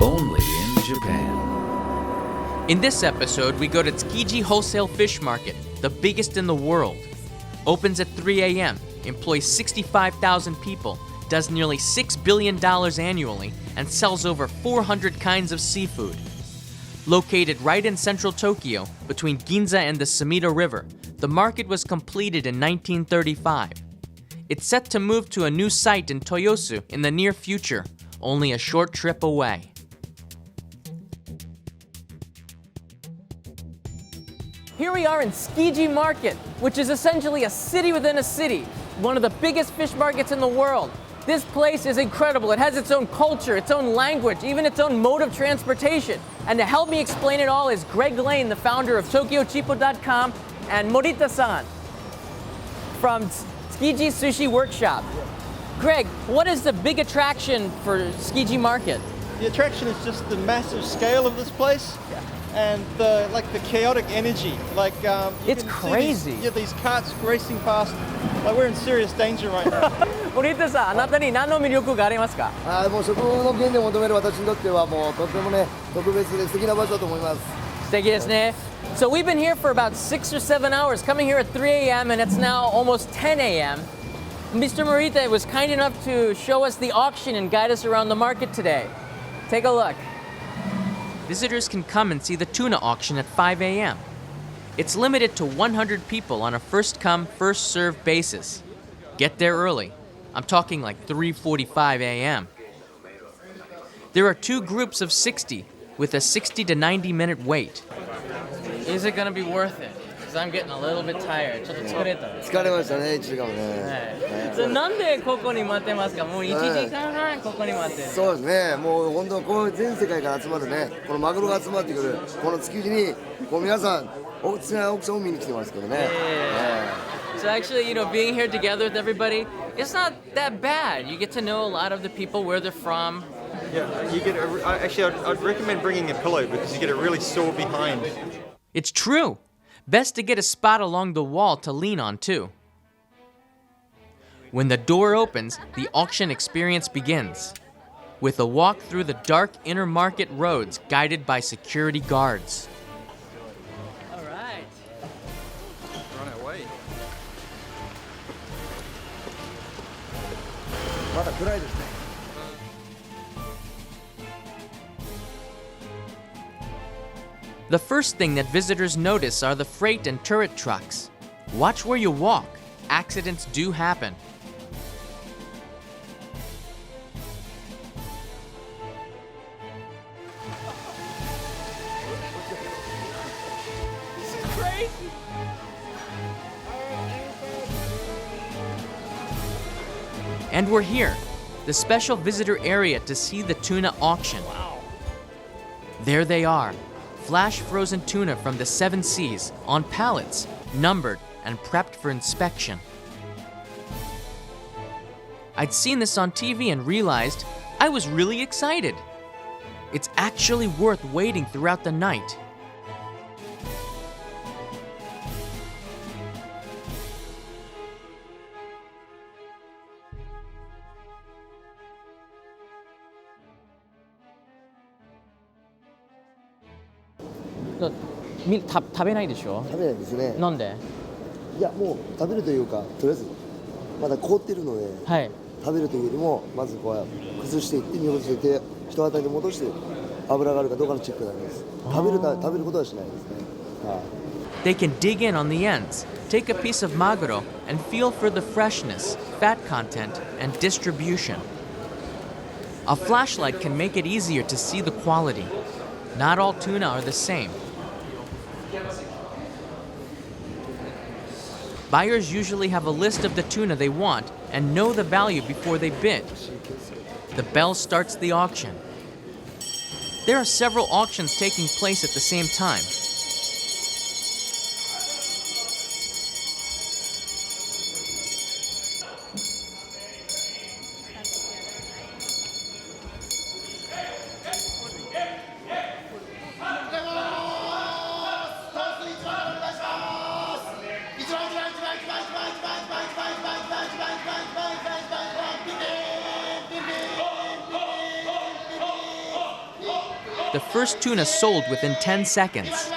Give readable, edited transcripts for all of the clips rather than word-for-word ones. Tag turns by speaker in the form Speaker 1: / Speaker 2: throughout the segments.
Speaker 1: Only in Japan.
Speaker 2: In this episode, we go to Tsukiji Wholesale Fish Market, the biggest in the world. Opens at 3 a.m., employs 65,000 people, does nearly $6 billion annually, and sells over 400 kinds of seafood. Located right in central Tokyo, between Ginza and the Sumida River, the market was completed in 1935. It's set to move to a new site in Toyosu in the near future, only a short trip away. Here we are in Tsukiji Market, which is essentially a city within a city, one of the biggest fish markets in the world. This place is incredible. It has its own culture, its own language, even its own mode of transportation. And to help me explain it all is Greg Lane, the founder of TokyoChippo.com, and Morita-san from Tsukiji Sushi Workshop. Greg, what is the big attraction for Tsukiji Market?
Speaker 3: The attraction is just the massive scale of this place. And the chaotic energy,
Speaker 2: it's crazy.
Speaker 3: These carts racing past, like we're in serious danger right now.
Speaker 2: 森田さん、あなたに何の魅力がありますか？
Speaker 4: もう食の原理を求める私にとってはもうとってもね特別で素敵な場所だと思います。
Speaker 2: 素敵ですね。So we've been here for about 6 or 7 hours, coming here at 3 a.m. and it's now almost 10 a.m. Mr. Morita was kind enough to show us the auction and guide us around the market today. Take a look. Visitors can come and see the tuna auction at 5 a.m. It's limited to 100 people on a first-come, first-served basis. Get there early. I'm talking like 3:45 a.m. There are 2 groups of 60 with a 60 to 90-minute wait. Is it going to be worth it? Because I'm getting a little bit tired. ちょっと疲れた。
Speaker 4: 疲れましたね1時間もね。
Speaker 2: So なんでここに待ってますか？もう1時間半ここに待ってる。
Speaker 4: そうですね。もう本当こう全世界から集まるね、このマグロが集まってくるこの築地にこう皆さん大きなオークションを見に来てますけどね。
Speaker 2: So actually, being here together with everybody, it's not that bad. You get to know a lot of the people, where they're from.
Speaker 3: Yeah, you get I'd recommend bringing a pillow because you get a really sore behind.
Speaker 2: It's true. Best to get a spot along the wall to lean on too. When the door opens, the auction experience begins, with a walk through the dark inner market roads guided by security guards. All right.
Speaker 3: Run away.
Speaker 4: まだ暗いですね。
Speaker 2: The first thing that visitors notice are the freight and turret trucks. Watch where you walk. Accidents do happen. This is crazy. And we're here, the special visitor area to see the tuna auction. Wow. There they are. Flash frozen tuna from the 7 seas on pallets, numbered and prepped for inspection. I'd seen this on TV and realized I was really excited. It's actually worth waiting throughout the night. No, 食べないでしょ？
Speaker 4: 食べないですね。
Speaker 2: なんで？
Speaker 4: いやもう食べるというかとりあえずまだ凍ってるので、
Speaker 2: はい。
Speaker 4: 食べるというよりもまずこう崩していって濁して人当たりで戻して油があるかどうかのチェックになります。食べることはしないですね。はい。
Speaker 2: They can dig in on the ends, take a piece of maguro, and feel for the freshness, fat content, and distribution. A flashlight can make it easier to see the quality. Not all tuna are the same. Buyers usually have a list of the tuna they want and know the value before they bid. The bell starts the auction. There are several auctions taking place at the same time. the first tuna sold within 10 seconds.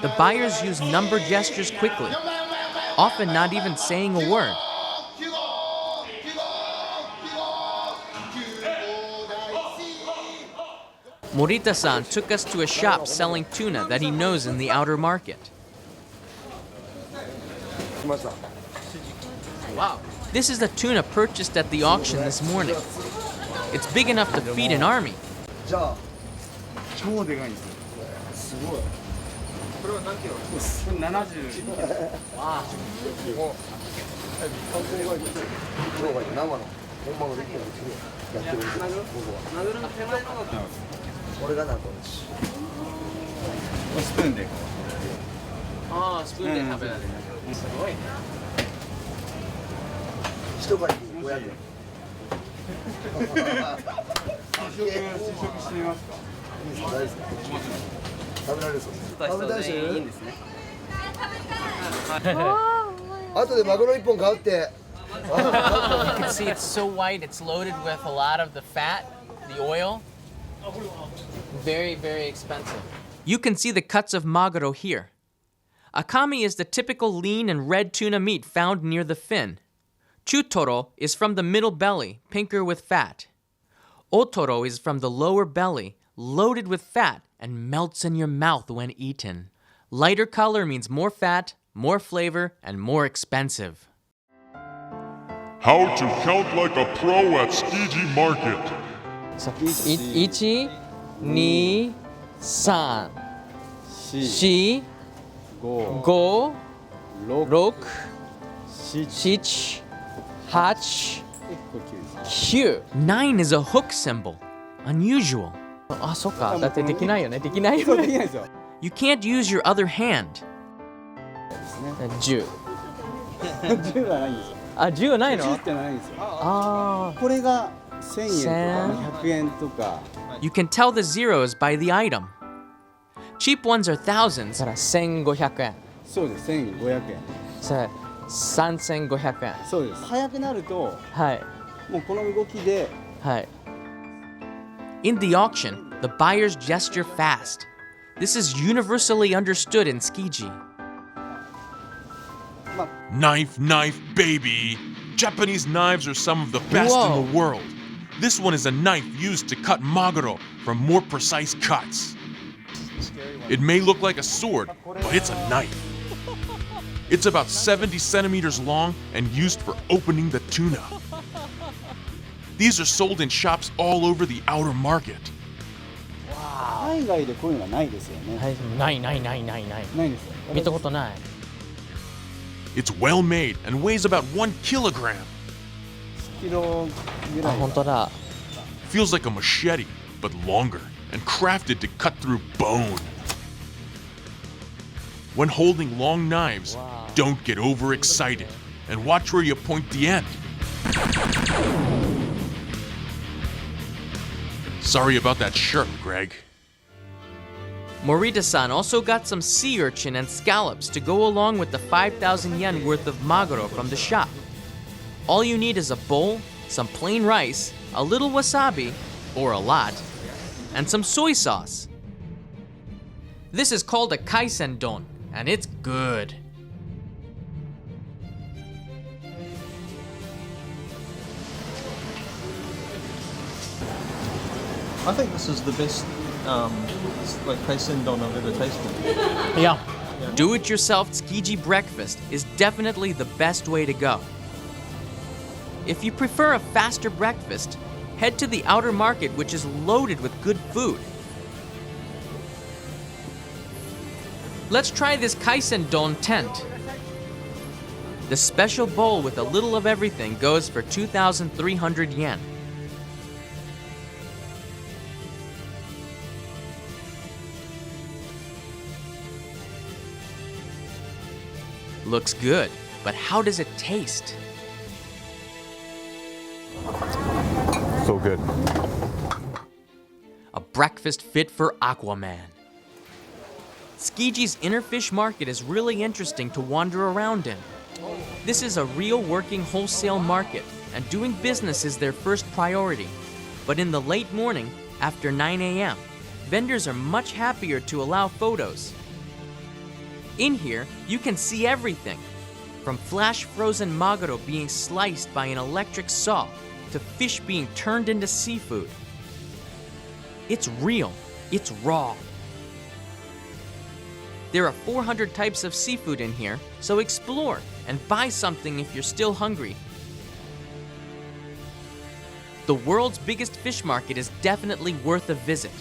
Speaker 2: The buyers use number gestures quickly, often not even saying a word. Morita-san took us to a shop selling tuna that he knows in the outer market. Wow. This is the tuna purchased at the auction this morning. It's big enough to feed an army.
Speaker 4: じゃあ超でかいんですよ。すごい。これは何キロ？これ70。わあ。完全に生の本物できてるんですよ。やってるんですよ。マグロの手前のがこれがなんとです。スプーンで。ああ、スプーンで食べられる。すごい。一針500円。試食してみますか。いいですか。大丈夫ですか。食べられるそうです。食べたいし。いいんですね。後でマグロ一本買うって。
Speaker 2: You can see it's so white, it's loaded with a lot of the fat, the oil. Very, very expensive. You can see the cuts of maguro here. Akami is the typical lean and red tuna meat found near the fin. Chutoro is from the middle belly, pinker with fat. Otoro is from the lower belly, loaded with fat and melts in your mouth when eaten. Lighter color means more fat, more flavor, and more expensive.
Speaker 5: How to count like a pro at Tsukiji Market.
Speaker 2: 1、2、3、4、5、6、7、8、9。9 is a hook symbol. Unusual. あ、そっか。だってできないよね。できないよね。You can't use your other hand. 10。
Speaker 6: 10はないんですよ。
Speaker 2: あ、10はないの？
Speaker 6: 10ってないんですよ。
Speaker 2: ああ。
Speaker 6: これが1000円とか100円とか。
Speaker 2: You can tell the zeros by the item. Cheap ones are thousands. だから1500円。
Speaker 6: そうです。1500円。
Speaker 2: それ3500円。
Speaker 6: そうです。早くなると、
Speaker 2: はい。
Speaker 6: もうこの動きで。
Speaker 2: はい。In the auction, the buyers gesture fast. This is universally understood in Tsukiji.
Speaker 5: Knife, knife, baby! Japanese knives are some of the best
Speaker 2: Whoa.
Speaker 5: in the world. This one is a knife used to cut maguro for more precise cuts. It may look like a sword, but it's a knife. It's about 70 centimeters long and used for opening the tuna. These are sold in shops all over the outer market.
Speaker 6: 海外でこういうのはないですよね。
Speaker 2: はい、ないないないないない。
Speaker 6: ないですよ。
Speaker 2: 見たことない。
Speaker 5: It's well made and weighs about 1 kilogram.
Speaker 6: キロぐら
Speaker 2: あ、
Speaker 6: い。
Speaker 2: 本当だ。
Speaker 5: Feels like a machete, but longer and crafted to cut through bone. When holding long knives, don't get overexcited and watch where you point the end. Sorry about that shirt, Greg.
Speaker 2: Morita-san also got some sea urchin and scallops to go along with the 5,000 yen worth of maguro from the shop. All you need is a bowl, some plain rice, a little wasabi, or a lot, and some soy sauce. This is called a kaisen don, and it's good.
Speaker 3: I think this is the best like kaisen don I've ever tasted.
Speaker 2: Yeah. Do-it-yourself Tsukiji breakfast is definitely the best way to go. If you prefer a faster breakfast, head to the outer market, which is loaded with good food. Let's try this kaisen don tent. The special bowl with a little of everything goes for 2,300 yen. Looks good, but how does it taste?
Speaker 5: So good.
Speaker 2: A breakfast fit for Aquaman. Tsukiji's inner fish market is really interesting to wander around in. This is a real working wholesale market, and doing business is their first priority. But in the late morning, after 9 a.m., vendors are much happier to allow photos. In here, you can see everything, from flash frozen maguro being sliced by an electric saw to fish being turned into seafood. It's real, it's raw. There are 400 types of seafood in here, so explore and buy something if you're still hungry. The world's biggest fish market is definitely worth a visit.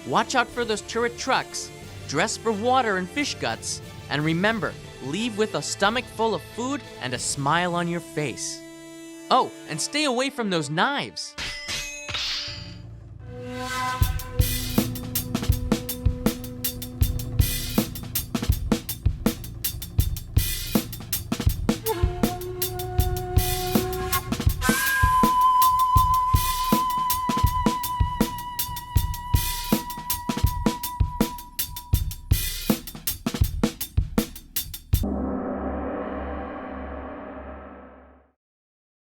Speaker 2: Watch out for those turret trucks, dress for water and fish guts, and remember, leave with a stomach full of food and a smile on your face. Oh, and stay away from those knives.